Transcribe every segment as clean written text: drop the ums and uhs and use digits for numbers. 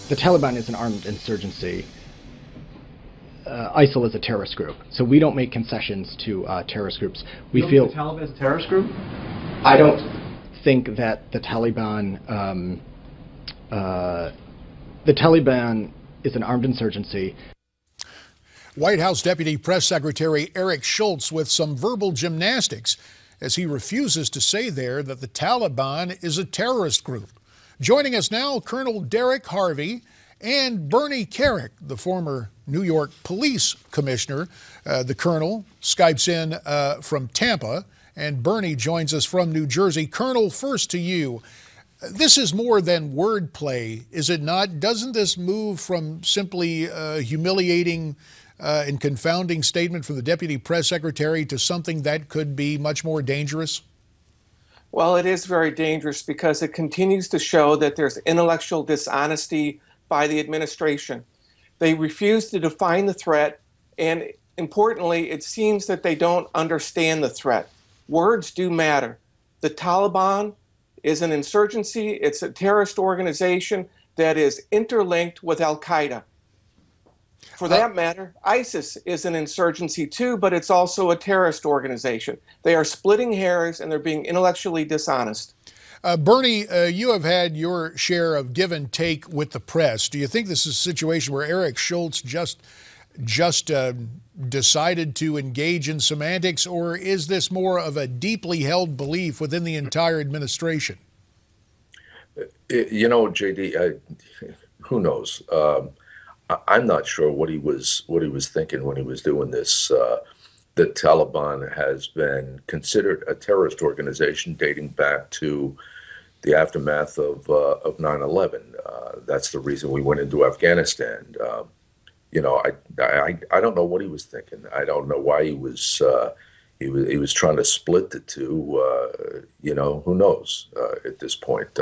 the Taliban is an armed insurgency. ISIL is a terrorist group, so we don't make concessions to terrorist groups. We feel the Taliban is a terrorist group. I don't think that the Taliban is an armed insurgency. White House Deputy Press Secretary Eric Schultz with some verbal gymnastics as he refuses to say there that the Taliban is a terrorist group. Joining us now, Colonel Derek Harvey and Bernie Kerik, the former New York Police Commissioner. The Colonel Skypes in from Tampa, and Bernie joins us from New Jersey. Colonel, first to you. This is more than wordplay, is it not? Doesn't this move from simply humiliating and confounding statement from the Deputy Press Secretary to something that could be much more dangerous? Well, it is very dangerous because it continues to show that there's intellectual dishonesty by the administration. They refuse to define the threat, and importantly, it seems that they don't understand the threat. Words do matter. The Taliban is an insurgency. It's a terrorist organization that is interlinked with Al-Qaeda. For that matter, ISIS is an insurgency too, but it's also a terrorist organization. They are splitting hairs and they're being intellectually dishonest. Bernie, you have had your share of give and take with the press. Do you think this is a situation where Eric Schultz just decided to engage in semantics, or is this more of a deeply held belief within the entire administration? You know, JD, who knows? I'm not sure what he was thinking when he was doing this. The Taliban has been considered a terrorist organization dating back to the aftermath of 9/11. That's the reason we went into Afghanistan. You know, I don't know what he was thinking. I don't know why he was trying to split the two. You know, who knows at this point?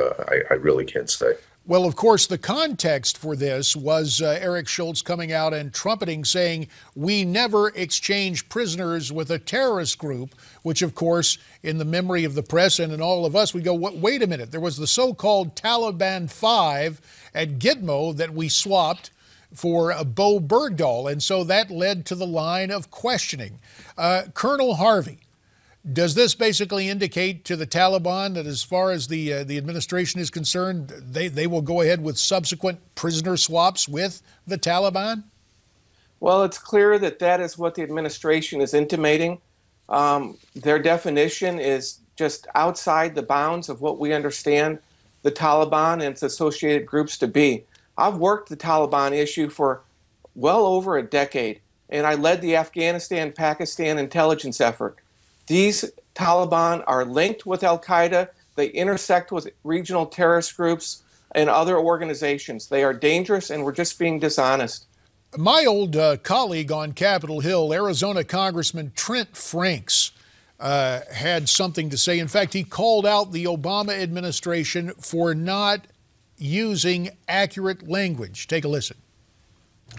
I really can't say. Well, of course, the context for this was Eric Schultz coming out and trumpeting, saying, we never exchange prisoners with a terrorist group, which, of course, in the memory of the press and in all of us, we go, wait a minute, there was the so-called Taliban 5 at Gitmo that we swapped for a Bo Bergdahl, and so that led to the line of questioning. Colonel Harvey, does this basically indicate to the Taliban that as far as the administration is concerned, they will go ahead with subsequent prisoner swaps with the Taliban? Well, it's clear that that is what the administration is intimating. Their definition is just outside the bounds of what we understand the Taliban and its associated groups to be. I've worked the Taliban issue for well over a decade, and I led the Afghanistan-Pakistan intelligence effort. These Taliban are linked with Al-Qaeda. They intersect with regional terrorist groups and other organizations. They are dangerous, and we're just being dishonest. My old colleague on Capitol Hill, Arizona Congressman Trent Franks, had something to say. In fact, he called out the Obama administration for not using accurate language. Take a listen.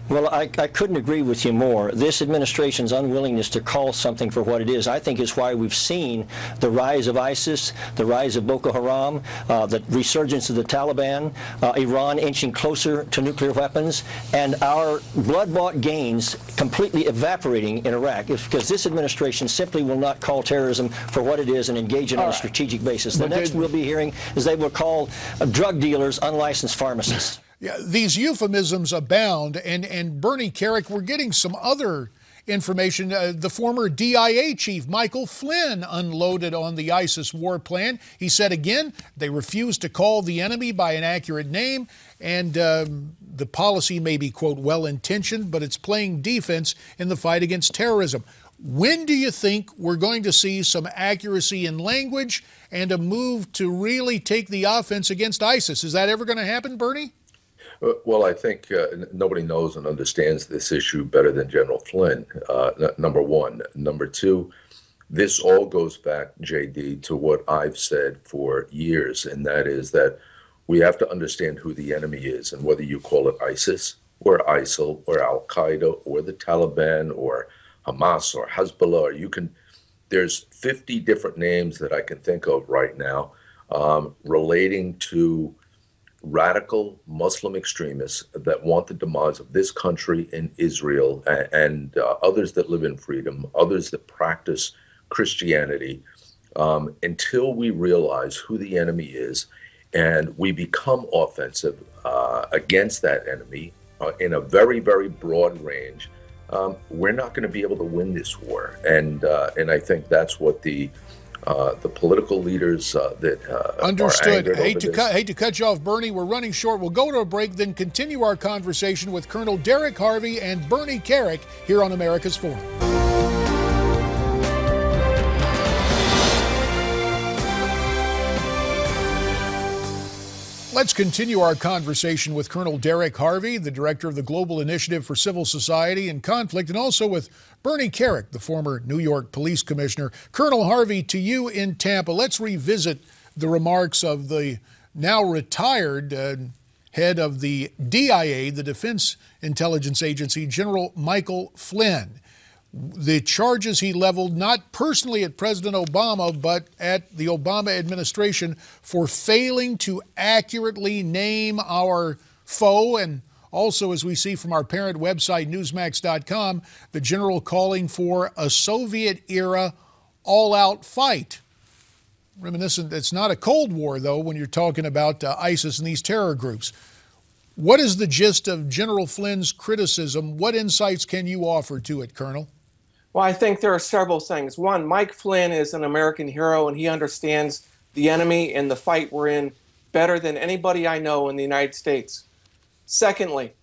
Well, I couldn't agree with you more. This administration's unwillingness to call something for what it is, I think, is why we've seen the rise of ISIS, the rise of Boko Haram, the resurgence of the Taliban, Iran inching closer to nuclear weapons, and our blood-bought gains completely evaporating in Iraq. Because this administration simply will not call terrorism for what it is and engage it on a strategic basis. The next we'll be hearing is they will call drug dealers unlicensed pharmacists. Yeah, these euphemisms abound, and Bernie Kerik, we're getting some other information. The former DIA chief, Michael Flynn, unloaded on the ISIS war plan. He said again, they refused to call the enemy by an accurate name, and the policy may be, quote, well-intentioned, but it's playing defense in the fight against terrorism. When do you think we're going to see some accuracy in language and a move to really take the offense against ISIS? Is that ever going to happen, Bernie? Well, I think nobody knows and understands this issue better than General Flynn, number one. Number two, this all goes back, JD, to what I've said for years, and that is that we have to understand who the enemy is, and whether you call it ISIS or ISIL or Al-Qaeda or the Taliban or Hamas or Hezbollah, or there's 50 different names that I can think of right now relating to radical Muslim extremists that want the demise of this country and Israel and others that live in freedom, others that practice Christianity, until we realize who the enemy is and we become offensive against that enemy in a very, very broad range, we're not going to be able to win this war. And I think that's what the political leaders that understood. Are hate to cut you off, Bernie. We're running short. We'll go to a break, then continue our conversation with Colonel Derek Harvey and Bernie Kerik here on America's Forum. Let's continue our conversation with Colonel Derek Harvey, the director of the Global Initiative for Civil Society and Conflict, and also with Bernie Kerik, the former New York Police Commissioner. Colonel Harvey, to you in Tampa, let's revisit the remarks of the now retired head of the DIA, the Defense Intelligence Agency, General Michael Flynn. The charges he leveled not personally at President Obama, but at the Obama administration for failing to accurately name our foe. And also, as we see from our parent website, Newsmax.com, the general calling for a Soviet-era all-out fight. Reminiscent, it's not a Cold War, though, when you're talking about ISIS and these terror groups. What is the gist of General Flynn's criticism? What insights can you offer to it, Colonel? Well, I think there are several things. One, Mike Flynn is an American hero, and he understands the enemy and the fight we're in better than anybody I know in the United States. Secondly,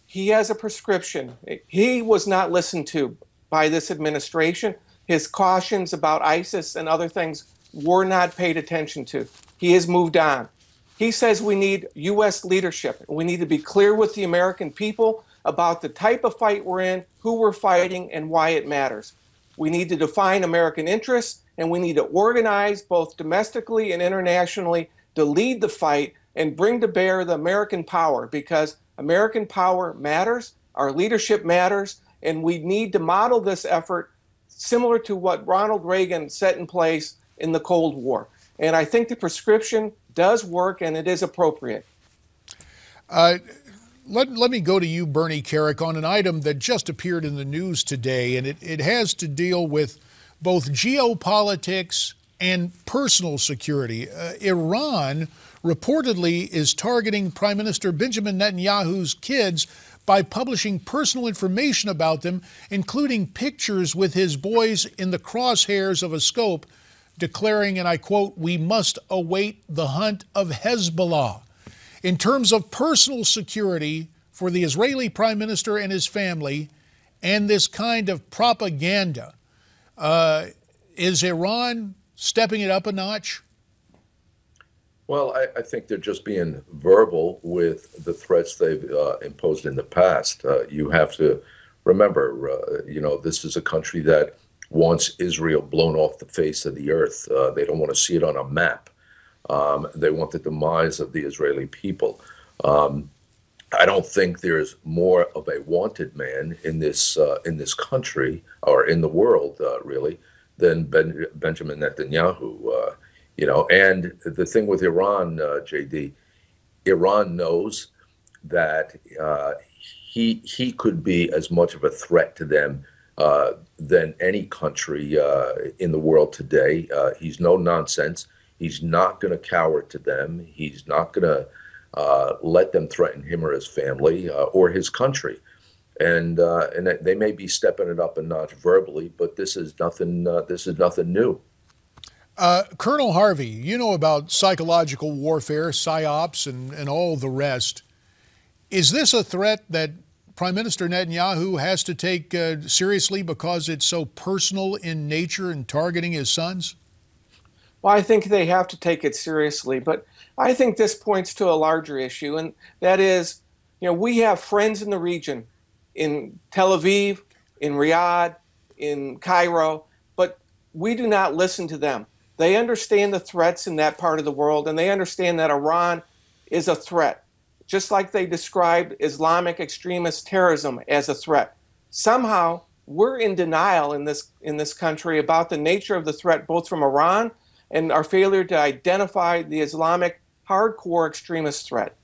he has a prescription. He was not listened to by this administration. His cautions about ISIS and other things were not paid attention to. He has moved on. He says we need U.S. leadership. We need to be clear with the American people about the type of fight we're in, who we're fighting, and why it matters. We need to define American interests, and we need to organize both domestically and internationally to lead the fight and bring to bear the American power, because American power matters, our leadership matters, and we need to model this effort similar to what Ronald Reagan set in place in the Cold War. And I think the prescription does work, and it is appropriate. Let me go to you, Bernie Kerik, on an item that just appeared in the news today, and it has to deal with both geopolitics and personal security. Iran reportedly is targeting Prime Minister Benjamin Netanyahu's kids by publishing personal information about them, including pictures with his boys in the crosshairs of a scope, declaring, and I quote, "We must await the hunt of Hezbollah." In terms of personal security for the Israeli Prime Minister and his family and this kind of propaganda, is Iran stepping it up a notch? Well, I think they're just being verbal with the threats they've imposed in the past. You have to remember, this is a country that wants Israel blown off the face of the earth. They don't want to see it on a map. They want the demise of the Israeli people. I don't think there's more of a wanted man in this country or in the world, really, than Benjamin Netanyahu. And the thing with Iran, JD, Iran knows that he could be as much of a threat to them than any country in the world today. He's no nonsense. He's not going to cower to them. He's not going to let them threaten him or his family or his country. And they may be stepping it up a notch verbally, but this is nothing. This is nothing new. Colonel Harvey, you know about psychological warfare, psyops, and all the rest. Is this a threat that Prime Minister Netanyahu has to take seriously because it's so personal in nature and targeting his sons? Well, I think they have to take it seriously, but I think this points to a larger issue, and that is, we have friends in the region, in Tel Aviv, in Riyadh, in Cairo, but we do not listen to them. They understand the threats in that part of the world, and they understand that Iran is a threat, just like they described Islamic extremist terrorism as a threat. Somehow, we're in denial in this country about the nature of the threat, both from Iran and our failure to identify the Islamic hardcore extremist threat.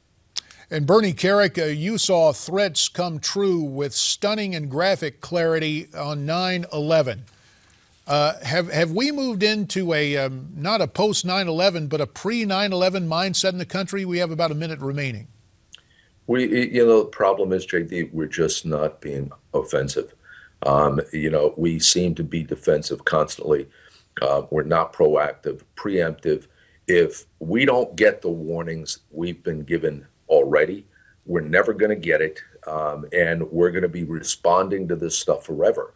And Bernie Kerik, you saw threats come true with stunning and graphic clarity on 9/11. Have we moved into a not a post 9/11 but a pre 9/11 mindset in the country? We have about a minute remaining. The problem is, JD, we're just not being offensive. We seem to be defensive constantly. We're not proactive, preemptive. If we don't get the warnings we've been given already, we're never going to get it, and we're going to be responding to this stuff forever.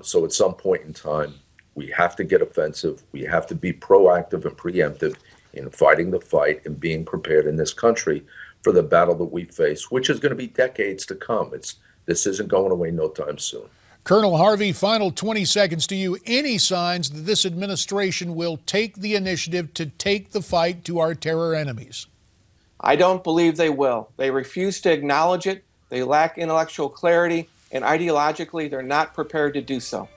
So at some point in time, we have to get offensive. We have to be proactive and preemptive in fighting the fight and being prepared in this country for the battle that we face, which is going to be decades to come. This isn't going away no time soon. Colonel Harvey, final 20 seconds to you. Any signs that this administration will take the initiative to take the fight to our terror enemies? I don't believe they will. They refuse to acknowledge it. They lack intellectual clarity, and ideologically, they're not prepared to do so.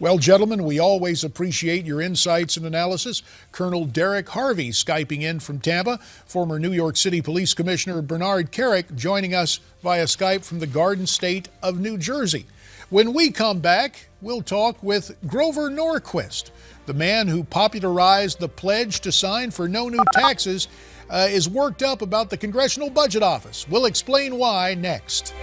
Well, gentlemen, we always appreciate your insights and analysis. Colonel Derek Harvey Skyping in from Tampa, former New York City Police Commissioner Bernard Kerik joining us via Skype from the Garden State of New Jersey. When we come back, we'll talk with Grover Norquist, the man who popularized the pledge to sign for no new taxes, is worked up about the Congressional Budget Office. We'll explain why next.